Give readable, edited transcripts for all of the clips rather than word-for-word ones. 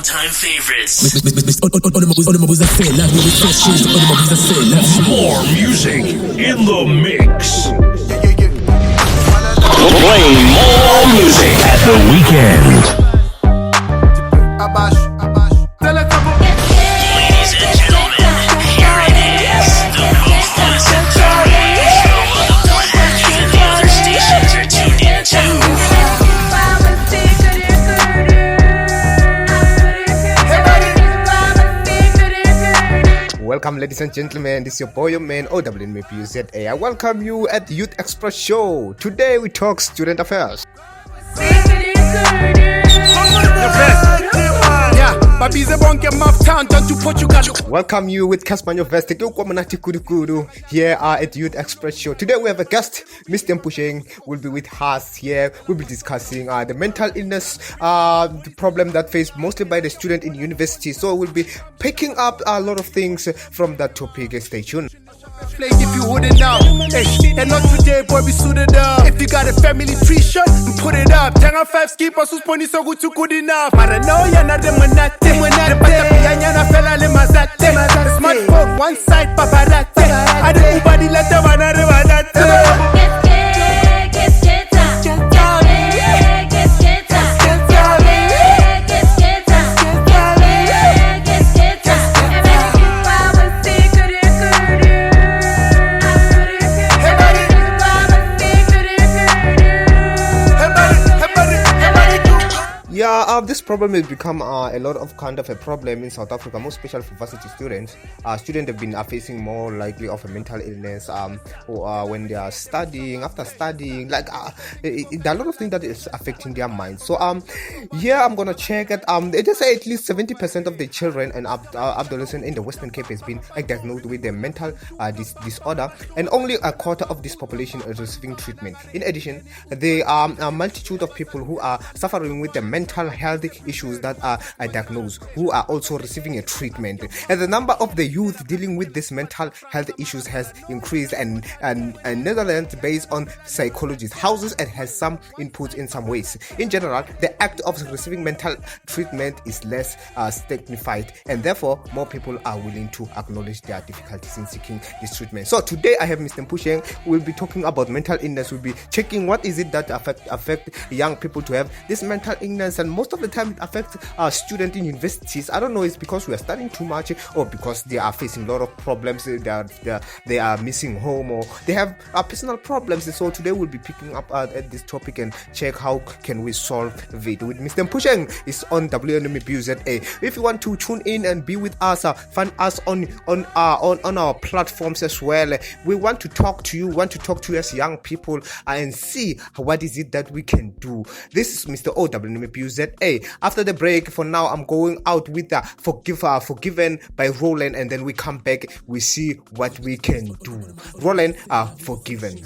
all-time favorites. More music in the mix. Playing more music at the weekend. Ladies and gentlemen, here it is. The most innocent radio show on the planet even the other stations are tuned into. Welcome, ladies and gentlemen. This is your boy, your man, Mpusheng. I welcome you at the Youth Express Show. Today we talk student affairs. Welcome you with Caspanyo Veste here at the Youth Express Show. Today we have a guest, Mr. Mpusheng will be with us here. We'll be discussing the mental illness, the problem that faced mostly by the student in university. So we'll be picking up a lot of things from that topic. Stay tuned. Play if you wouldn't know, and not today, boy, we suited up. If you got a family tree shirt, put it up. Tanga 5 skippers who's pony so good enough. I don't know, you're not the monate. The Patapiana fella lemazate. The smartphone, one side, paparate. I don't body let the banana. This problem has become a lot of kind of a problem in South Africa, most especially for varsity students. Students have been facing more likely of a mental illness or when they are studying, after studying, there are a lot of things that is affecting their minds. So here I'm gonna check it. They just say at least 70% of the children and adolescents in the Western Cape has been diagnosed with a mental disorder, and only a quarter of this population is receiving treatment. In addition, there are a multitude of people who are suffering with the mental health issues that are diagnosed, who are also receiving a treatment. And the number of the youth dealing with this mental health issues has increased, and Netherlands, based on psychologists, houses and has some input in some ways. In general, the act of receiving mental treatment is less stigmatized, and therefore more people are willing to acknowledge their difficulties in seeking this treatment. So today I have Mr. Mpusheng. We'll be talking about mental illness. We'll be checking what is it that affect young people to have this mental illness, and most of the time it affects students in universities. I don't know, it's because we are studying too much, or because they are facing a lot of problems. They are missing home, or they have personal problems. So today we'll be picking up at this topic and check how can we solve it with Mr. Mpusheng. Is on WNMBUZA. If you want to tune in and be with us, find us on our platforms as well. We want to talk to you. As young people and see what is it that we can do. This is Mr. OWNMBUZA. After the break, for now, I'm going out with Forgiven by Roland, and then we come back, we see what we can do. Roland, Forgiven.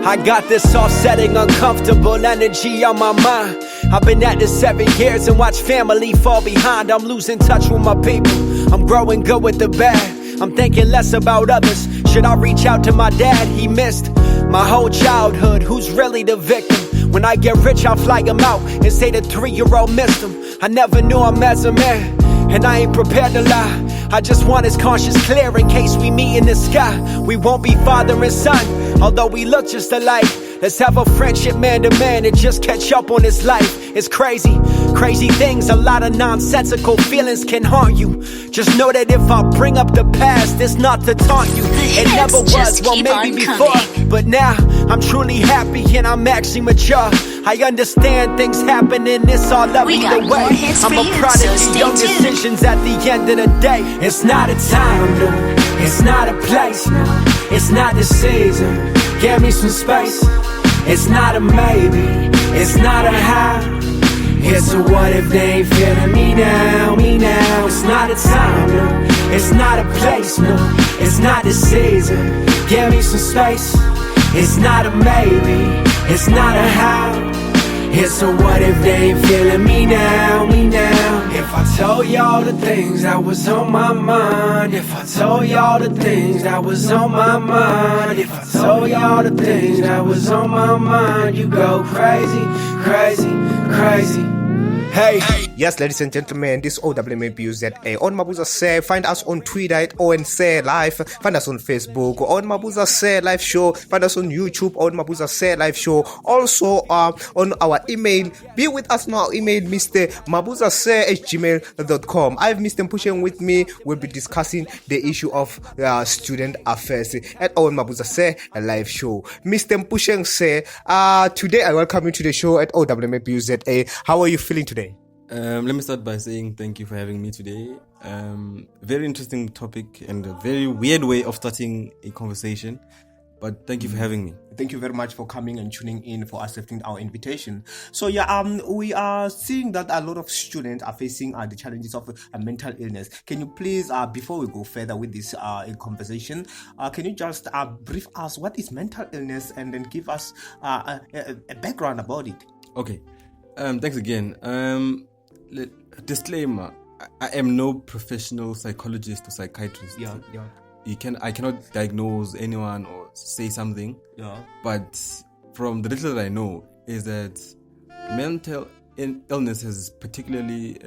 I got this offsetting, uncomfortable energy on my mind. I've been at this 7 years and watched family fall behind. I'm losing touch with my people. I'm growing good with the bad. I'm thinking less about others. Should I reach out to my dad? He missed my whole childhood. Who's really the victim? When I get rich, I'll fly him out and say the 3-year-old missed him. I never knew him as a man, and I ain't prepared to lie. I just want his conscience clear in case we meet in the sky. We won't be father and son, although we look just alike. Let's have a friendship man to man and just catch up on his life. It's crazy things, a lot of nonsensical feelings can haunt you. Just know that if I bring up the past, it's not to taunt you. It never was, well maybe before, but now I'm truly happy and I'm actually mature. I understand things happen and it's all up either way. I'm a product of young decisions at the end of the day. It's not a time, no. It's not a place, no. It's not the season. Give me some space. It's not a maybe, it's not a how. It's a what if they ain't feeling me now, me now. It's not a time, no. It's not a place, no. It's not the season. Give me some space. It's not a maybe, it's not a how. It's a what if they ain't feeling me now, me now. If If I told y'all the things that was on my mind, if I told y'all the things that was on my mind, if I told y'all the things that was on my mind, you go crazy, crazy, crazy. Hey. Yes, ladies and gentlemen, this OWMABUZA on Mabuza Say. Find us on Twitter at ONSay Live. Find us on Facebook on Mabuza Say Live Show. Find us on YouTube on Mabuza Say Live Show. Also on our email. Be with us now. Email Mr. mabuzasay@gmail.com. I have Mr. Mpusheng with me. We'll be discussing the issue of student affairs at on Mabuza Say Live Show. Mr. Mpusheng say, today I welcome you to the show at OWMABUZA. How are you feeling today? Let me start by saying thank you for having me today. Very interesting topic and a very weird way of starting a conversation. But thank you for having me. Thank you very much for coming and tuning in, for accepting our invitation. So we are seeing that a lot of students are facing the challenges of mental illness. Can you please, before we go further with this conversation, can you just brief us what is mental illness and then give us a background about it? Okay. Thanks again. Disclaimer: I am no professional psychologist or psychiatrist. Yeah. I cannot diagnose anyone or say something. Yeah. But from the little that I know is that mental illness has particularly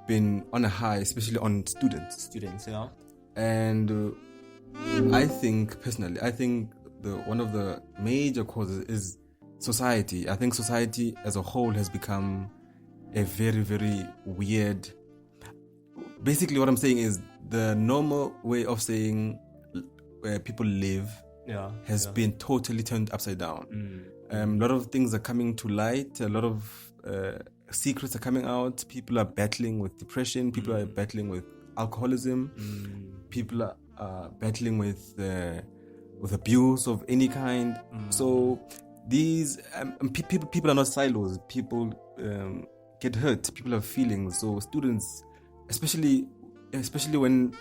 been on a high, especially on students. Yeah. And I think personally, one of the major causes is society. I think society as a whole has become a very, very weird. Basically, what I'm saying is the normal way of saying where people live has been totally turned upside down. A lot of things are coming to light. A lot of secrets are coming out. People are battling with depression. People are battling with alcoholism. People are battling with abuse of any kind. So these people are not silos. People get hurt. People have feelings. So students, especially when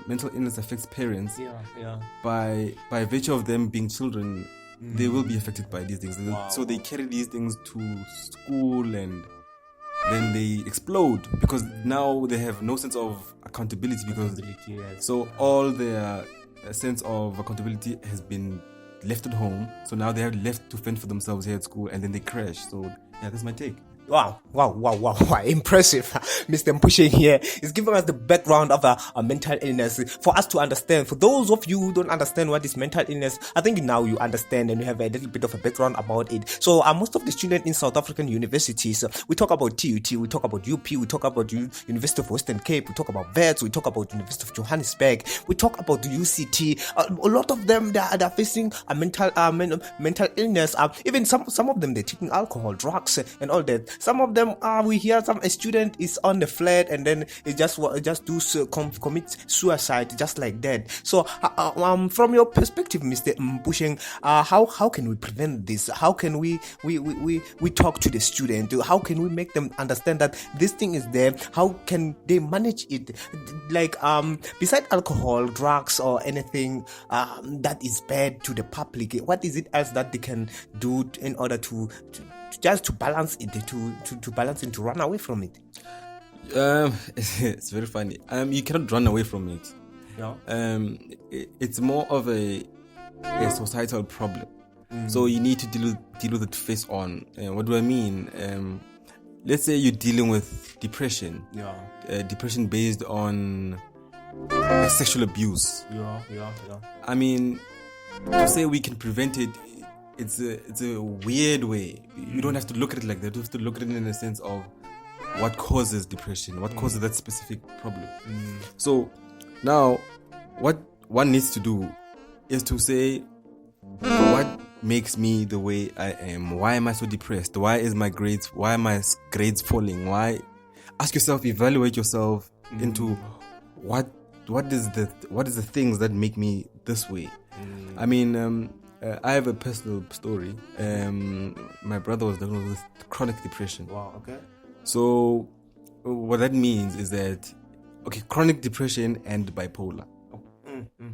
mental illness affects parents, by virtue of them being children, they will be affected by these things. So they carry these things to school and then they explode because now they have no sense of accountability so all their sense of accountability has been left at home, so now they have left to fend for themselves here at school, and then they crash. So yeah, that's my take. Wow. Impressive. Mr. Mpusheng here is giving us the background of a mental illness for us to understand. For those of you who don't understand what is mental illness, I think now you understand and you have a little bit of a background about it. So most of the students in South African universities, we talk about TUT, we talk about UP, we talk about University of Western Cape, we talk about VETS, we talk about University of Johannesburg, we talk about the UCT. A lot of them they're facing a mental illness. Even some of them they're taking alcohol, drugs, and all that. Some of them we hear a student is on the flat and then it just commit suicide just like that. So from your perspective, Mr. Mpusheng, how can we prevent this? How can we talk to the student? How can we make them understand that this thing is there? How can they manage it? Like beside alcohol, drugs, or anything that is bad to the public, what is it else that they can do in order to just to balance it, to balance it, to run away from it? It's very funny. You cannot run away from it. Yeah. It's more of a societal problem. So you need to deal with it face on. What do I mean? Let's say you're dealing with depression. Yeah. Depression based on sexual abuse. Yeah. I mean, to say we can prevent it, it's a weird way. You don't have to look at it like that. You have to look at it in the sense of what causes depression, what causes that specific problem. So now, what one needs to do is to say, what makes me the way I am? Why am I so depressed? Why are my grades falling? Why? Ask yourself, evaluate yourself into what is the things that make me this way. I mean, I have a personal story. My brother was diagnosed with chronic depression. Wow. Okay. So what that means is that chronic depression and bipolar.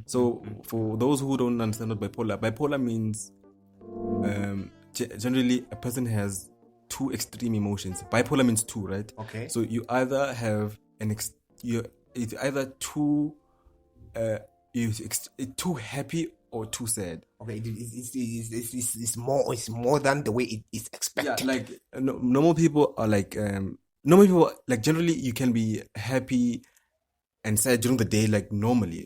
So for those who don't understand what bipolar means, generally a person has two extreme emotions. Bipolar means two, right? Okay. So you either have it's either too too happy or too sad. Okay, it's more than the way it is expected. Yeah, like normal people are like normal people, like generally you can be happy and sad during the day, like normally.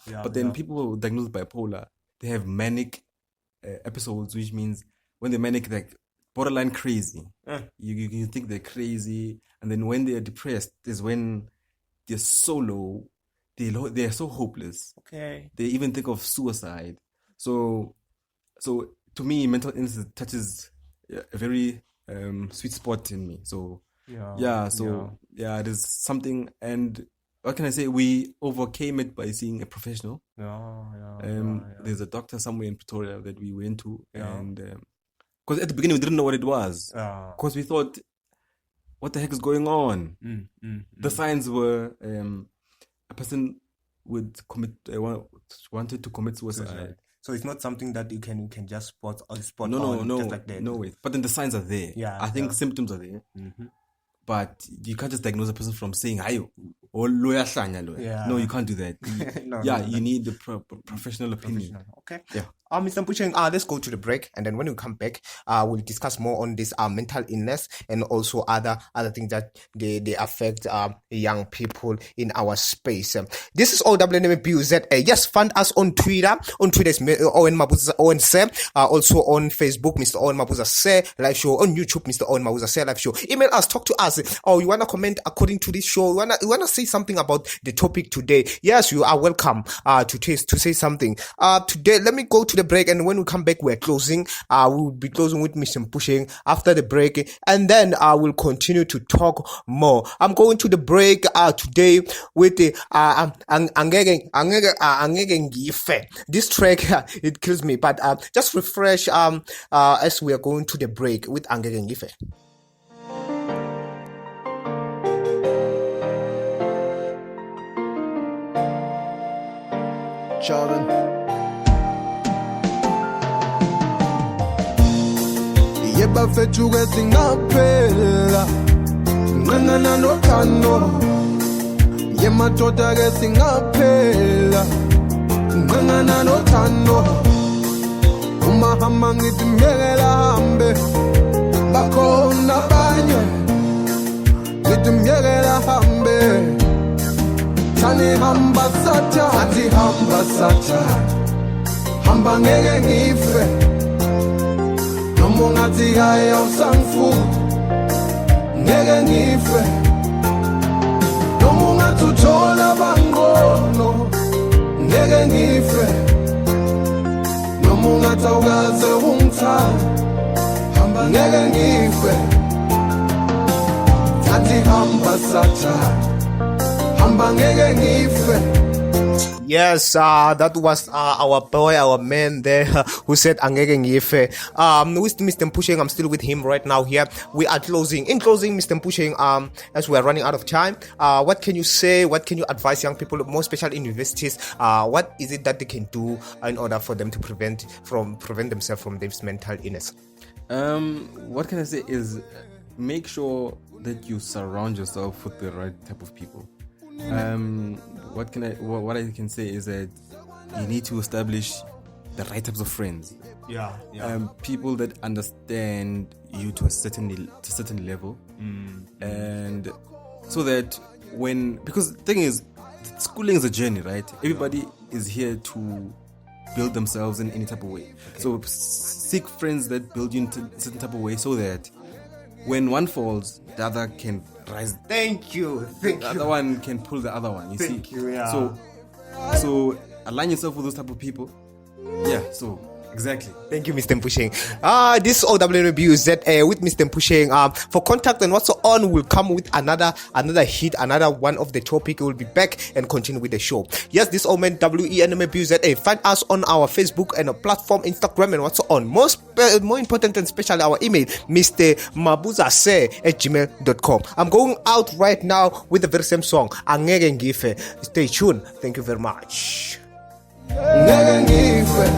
But then people diagnosed with bipolar, they have manic episodes, which means when they're manic, like borderline crazy. You think they're crazy, and then when they're depressed is when they're so low, they're so hopeless. Okay. They even think of suicide. So to me, mental illness touches a very sweet spot in me. So it is something. And what can I say? We overcame it by seeing a professional. There's a doctor somewhere in Pretoria that we went to, and because at the beginning we didn't know what it was, because we thought, what the heck is going on? The signs were a person would wanted to commit suicide. So it's not something that you can just spot Just just like that. No way. But then the signs are there. I think symptoms are there. But you can't just diagnose a person from saying "Ayo, or loya hlanya loya." No, you can't do that. You need the professional opinion. Okay. Yeah. Mr. Mpusheng, let's go to the break, and then when we come back, we'll discuss more on this mental illness and also other things that they affect young people in our space. This is OWNMBUZ. Yes, find us on Twitter. On Twitter is Owen Mabuza Owen Se. Also on Facebook, Mr. Owen Mabuza Se live show. On YouTube, Mr. Owen Mabuza Se live show. Email us, talk to us. Oh, you wanna comment according to this show? You wanna say something about the topic today? Yes, you are welcome to say something. Today, let me go to the break, and when we come back, we're closing. We will be closing with Mr. Mpusheng after the break, and then I will continue to talk more. I'm going to the break today with the Angeke Ngife. This track it kills me, but just refresh as we are going to the break with Angeke Ngife. Jordan. Yeba fethu singaphela nqanana nothando yemadoda ke singaphela nqanana nothando uma hamba ngithi myekela hambe bakhona abanye ngithi myekela hambe thani hamba satha hamba ngeke ngife noma ungathi haya usangifuthi ngeke ngife noma ungathi uthola bangqono ngeke ngife noma ungathi awukaze ungithanda hamba ngeke ngife thani hamba satha. Yes, that was our boy, our man there who said Angeke Ngife. With Mr. Mpusheng, I'm still with him right now here. We are closing. In closing, Mr. Mpusheng, as we are running out of time, what can you say? What can you advise young people, more especially in universities? What is it that they can do in order for them to prevent themselves from this mental illness? What can I say is make sure that you surround yourself with the right type of people. What I can say is that you need to establish the right types of friends. People that understand you to a certain level, and so that because the thing is, schooling is a journey, right? Everybody is here to build themselves in any type of way. So seek friends that build you in a certain type of way, so that when one falls, the other can rise. Thank you. The other one can pull the other one. Thank you. Yeah. So align yourself with those type of people. Yeah. So exactly. Thank you, Mr. Mpusheng. This is OWNBUZ with Mr. Mpusheng. For contact and what's on, we'll come with another hit, another one of the topic. We'll be back and continue with the show. Yes, this old man WENMBUZ. Find us on our Facebook and a platform, Instagram, and what's on. More important and especially our email, Mr. mabuzase@gmail.com. I'm going out right now with the very same song, Angeke Ngife. Stay tuned. Thank you very much. Ngeke ngife